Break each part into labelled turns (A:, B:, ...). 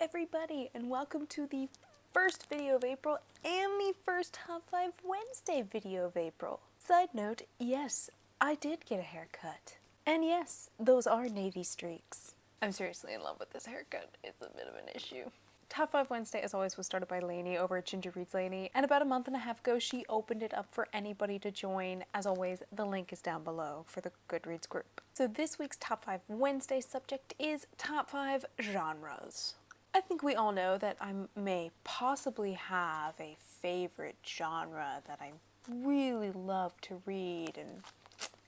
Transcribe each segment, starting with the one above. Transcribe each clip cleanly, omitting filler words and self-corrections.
A: everybody, and welcome to the first video of April and the first Top 5 Wednesday video of April. Side note, yes, I did get a haircut. And yes, those are navy streaks. I'm seriously in love with this haircut. It's a bit of an issue. Top 5 Wednesday, as always, was started by Lainey over at Ginger Reads Lainey, and about a month and a half ago, she opened it up for anybody to join. As always, the link is down below for the Goodreads group. So this week's Top 5 Wednesday subject is Top 5 Genres. I think we all know that I may possibly have a favorite genre that I really love to read and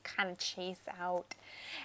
A: kind of chase out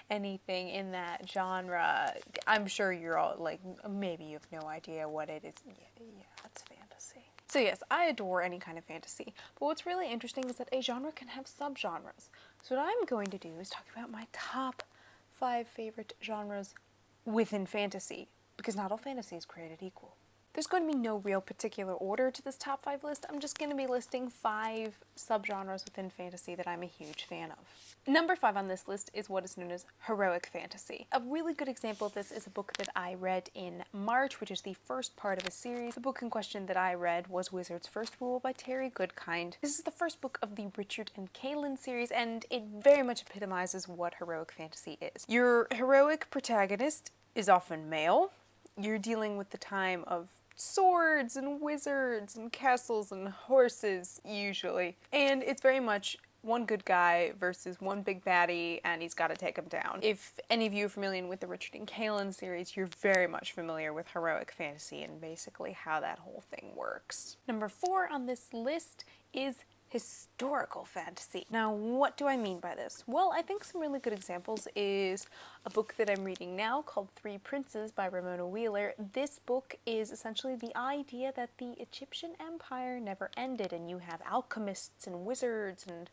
A: anything in that genre. I'm sure you're all like, maybe you have no idea what it is. Yeah, it's fantasy. So yes, I adore any kind of fantasy, but what's really interesting is that a genre can have subgenres. So what I'm going to do is talk about my top 5 favorite genres within fantasy, because not all fantasy is created equal. There's going to be no real particular order to this top 5 list. I'm just going to be listing 5 subgenres within fantasy that I'm a huge fan of. Number 5 on this list is what is known as heroic fantasy. A really good example of this is a book that I read in March, which is the first part of a series. The book in question that I read was Wizard's First Rule by Terry Goodkind. This is the first book of the Richard and Kaylin series, and it very much epitomizes what heroic fantasy is. Your heroic protagonist is often male. You're dealing with the time of swords and wizards and castles and horses, usually. And it's very much one good guy versus one big baddie, and he's got to take him down. If any of you are familiar with the Richard and Kaylin series, you're very much familiar with heroic fantasy and basically how that whole thing works. Number 4 on this list is historical fantasy. Now, what do I mean by this? Well, I think some really good examples is a book that I'm reading now called Three Princes by Ramona Wheeler. This book is essentially the idea that the Egyptian Empire never ended, and you have alchemists and wizards and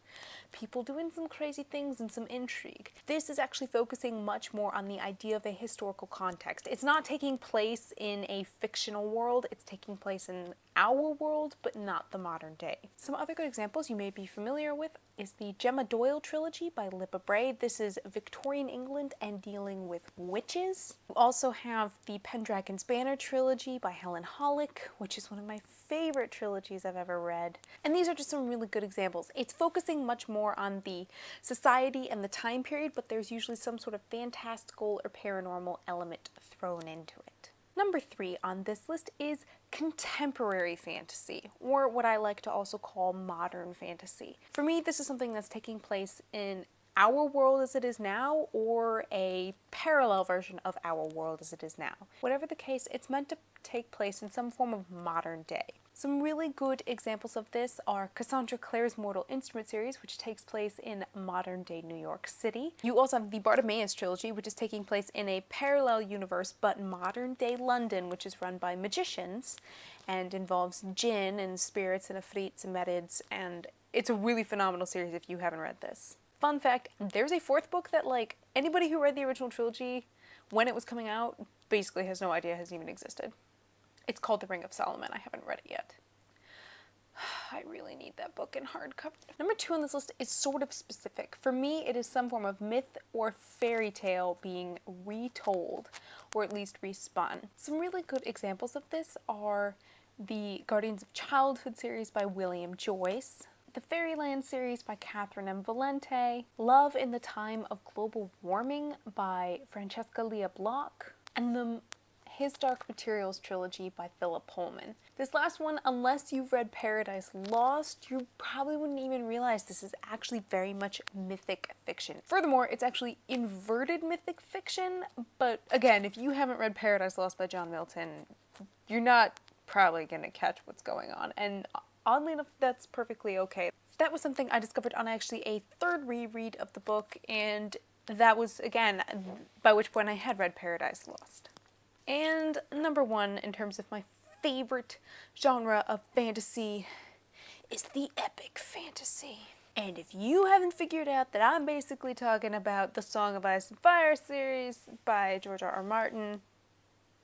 A: people doing some crazy things and some intrigue. This is actually focusing much more on the idea of a historical context. It's not taking place in a fictional world, it's taking place in our world, but not the modern day. Some other good examples you may be familiar with is the Gemma Doyle trilogy by Lippa Bray. This is Victorian England and dealing with witches. You also have the Pendragon's Banner trilogy by Helen Hollick, which is one of my favorite trilogies I've ever read. And these are just some really good examples. It's focusing much more on the society and the time period, but there's usually some sort of fantastical or paranormal element thrown into it. Number 3 on this list is contemporary fantasy, or what I like to also call modern fantasy. For me, this is something that's taking place in our world as it is now, or a parallel version of our world as it is now. Whatever the case, it's meant to take place in some form of modern day. Some really good examples of this are Cassandra Clare's Mortal Instrument series, which takes place in modern-day New York City. You also have the Bartimaeus trilogy, which is taking place in a parallel universe, but modern-day London, which is run by magicians and involves jinn and spirits and afrits and marids, and it's a really phenomenal series if you haven't read this. Fun fact, there's a 4th book that, like, anybody who read the original trilogy when it was coming out basically has no idea has even existed. It's called The Ring of Solomon. I haven't read it yet. I really need that book in hardcover. Number 2 on this list is sort of specific. For me, it is some form of myth or fairy tale being retold, or at least respun. Some really good examples of this are the Guardians of Childhood series by William Joyce, the Fairyland series by Catherine M. Valente, Love in the Time of Global Warming by Francesca Lia Block, and the His Dark Materials trilogy by Philip Pullman. This last one, unless you've read Paradise Lost, you probably wouldn't even realize this is actually very much mythic fiction. Furthermore, it's actually inverted mythic fiction, but again, if you haven't read Paradise Lost by John Milton, you're not probably going to catch what's going on, and oddly enough, that's perfectly okay. That was something I discovered on actually a 3rd reread of the book, and that was, again, by which point I had read Paradise Lost. And number 1 in terms of my favorite genre of fantasy is the epic fantasy. And if you haven't figured out that I'm basically talking about the Song of Ice and Fire series by George R.R. Martin,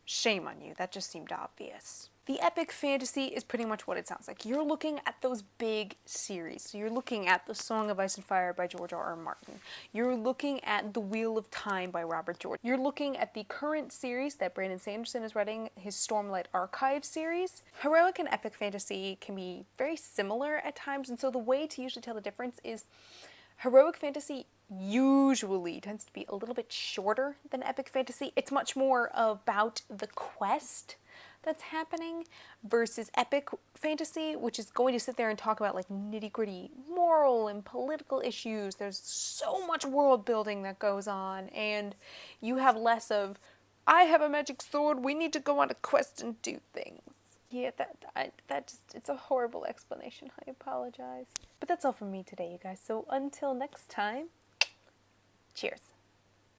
A: shame on you, that just seemed obvious. The epic fantasy is pretty much what it sounds like. You're looking at those big series. So you're looking at The Song of Ice and Fire by George R.R. Martin. You're looking at The Wheel of Time by Robert Jordan. You're looking at the current series that Brandon Sanderson is writing, his Stormlight Archive series. Heroic and epic fantasy can be very similar at times, and so the way to usually tell the difference is heroic fantasy usually tends to be a little bit shorter than epic fantasy. It's much more about the quest that's happening versus epic fantasy, which is going to sit there and talk about like nitty-gritty moral and political issues. There's so much world building that goes on, and you have less of, I have a magic sword, we need to go on a quest and do things. Yeah, that just, it's a horrible explanation. I apologize. But that's all from me today, you guys. So until next time, cheers.